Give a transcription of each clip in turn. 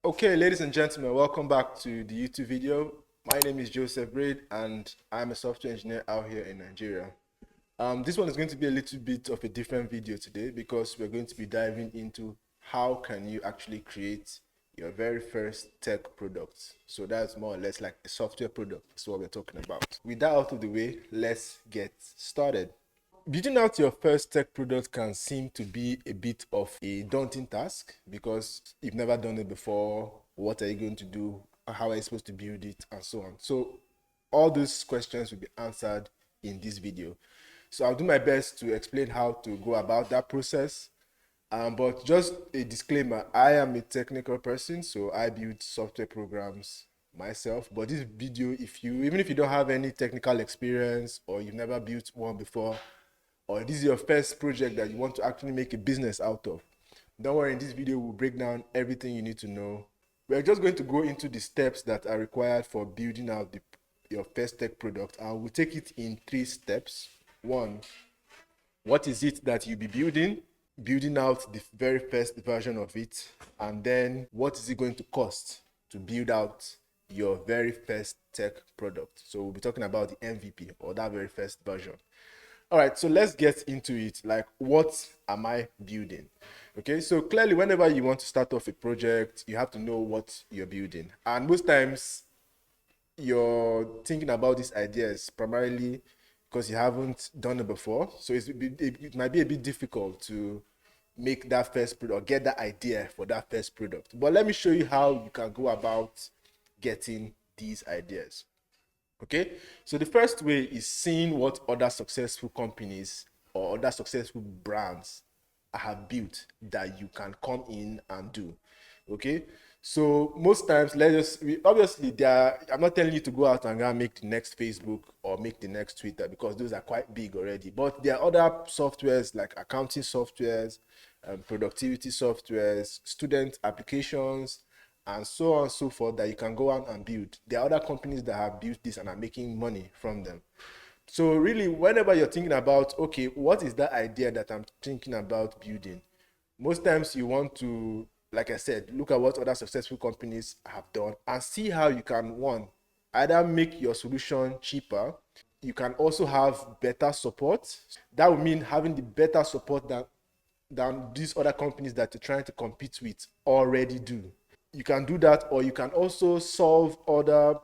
Okay, ladies and gentlemen, welcome back to the YouTube video. My name is Joseph Braid and I'm a software engineer out here in Nigeria. This one is going to be a little bit of a different video today because we're going to be diving into how can you actually create your very first tech product. So that's more or less like a software product is what we're talking about. With that out of the way, let's get started. Building out your first tech product can seem to be a bit of a daunting task because you've never done it before. What are you going to do? How are you supposed to build it? And so on. So all those questions will be answered in this video. So I'll do my best to explain how to go about that process. But just a disclaimer, I am a technical person, so I build software programs myself. But this video, even if you don't have any technical experience or you've never built one before, or this is your first project that you want to actually make a business out of, don't worry, in this video we'll break down everything you need to know. We're just going to go into the steps that are required for building out your first tech product, and we'll take it in 3 steps. 1, what is it that you'll be building out the very first version of it, and then what is it going to cost to build out your very first tech product. So we'll be talking about the MVP, or that very first version. All right, so let's get into it. Like, what am I building? Okay, so clearly whenever you want to start off a project, you have to know what you're building. And most times you're thinking about these ideas primarily because you haven't done it before. So it might be a bit difficult to make that first product or get that idea for that first product. But let me show you how you can go about getting these ideas. Okay, so the first way is seeing what other successful companies or other successful brands have built that you can come in and do. Okay, so most times, obviously, I'm not telling you to go out and go and make the next Facebook or make the next Twitter because those are quite big already. But there are other softwares like accounting softwares, productivity softwares, student applications, and so on and so forth that you can go out and build. There are other companies that have built this and are making money from them. So really, whenever you're thinking about, okay, what is that idea that I'm thinking about building? Most times you want to, like I said, look at what other successful companies have done and see how you can, one, either make your solution cheaper. You can also have better support. That would mean having the better support than these other companies that you're trying to compete with already do. You can do that, or you can also solve other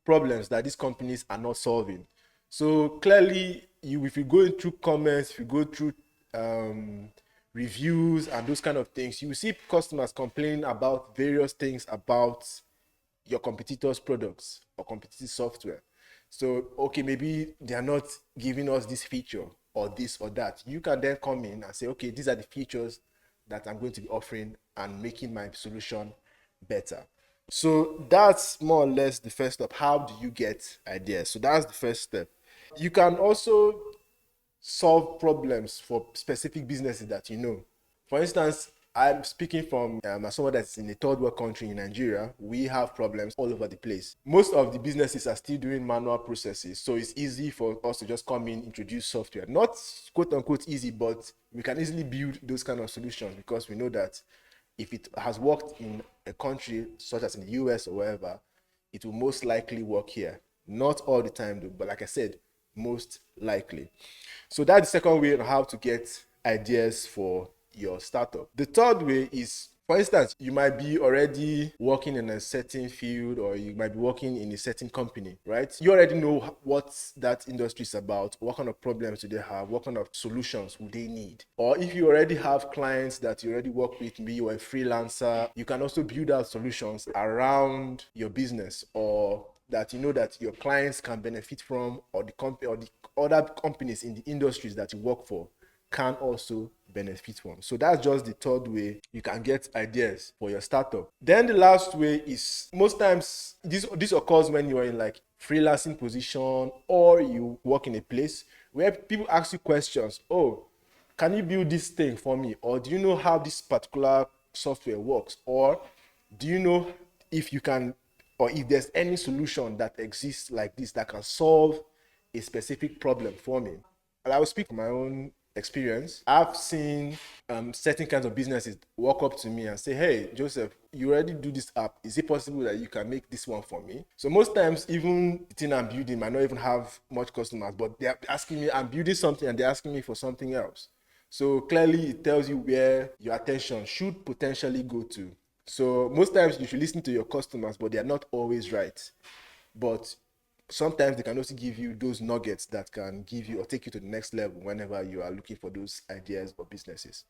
problems that these companies are not solving. So clearly, if you go through comments, if you go through reviews and those kind of things, you will see customers complaining about various things about your competitors' products or competitive software. So, okay, maybe they are not giving us this feature or this or that. You can then come in and say, okay, these are the features that I'm going to be offering and making my solution better. So that's more or less the first step. How do you get ideas? So that's the first step. You can also solve problems for specific businesses that you know. For instance, I'm speaking from as someone that's in a third world country in Nigeria. We have problems all over the place. Most of the businesses are still doing manual processes, so it's easy for us to just come in, introduce software. Not quote unquote easy, but we can easily build those kind of solutions because we know that if it has worked in a country such as in the US or wherever, it will most likely work here. Not all the time though, but like I said, most likely. So that's the second way on how to get ideas for your startup. The third way is, for instance, you might be already working in a certain field, or you might be working in a certain company, right? You already know what that industry is about, what kind of problems do they have, what kind of solutions would they need. Or if you already have clients that you already work with, maybe you're a freelancer, you can also build out solutions around your business, or that you know that your clients can benefit from, or the company or the other companies in the industries that you work for can also benefit from. So that's just the third way you can get ideas for your startup. Then the last way is, most times this occurs when you're in like freelancing position, or you work in a place where people ask you questions. Oh, can you build this thing for me? Or do you know how this particular software works? Or do you know if you can, or if there's any solution that exists like this that can solve a specific problem for me? And I will speak from my own experience. I've seen certain kinds of businesses walk up to me and say, hey, Joseph, you already do this app. Is it possible that you can make this one for me? So most times, even the thing I'm building might not even have much customers, but they're asking me, I'm building something and they're asking me for something else. So clearly it tells you where your attention should potentially go to. So most times you should listen to your customers, but they are not always right. But sometimes they can also give you those nuggets that can give you or take you to the next level whenever you are looking for those ideas or businesses.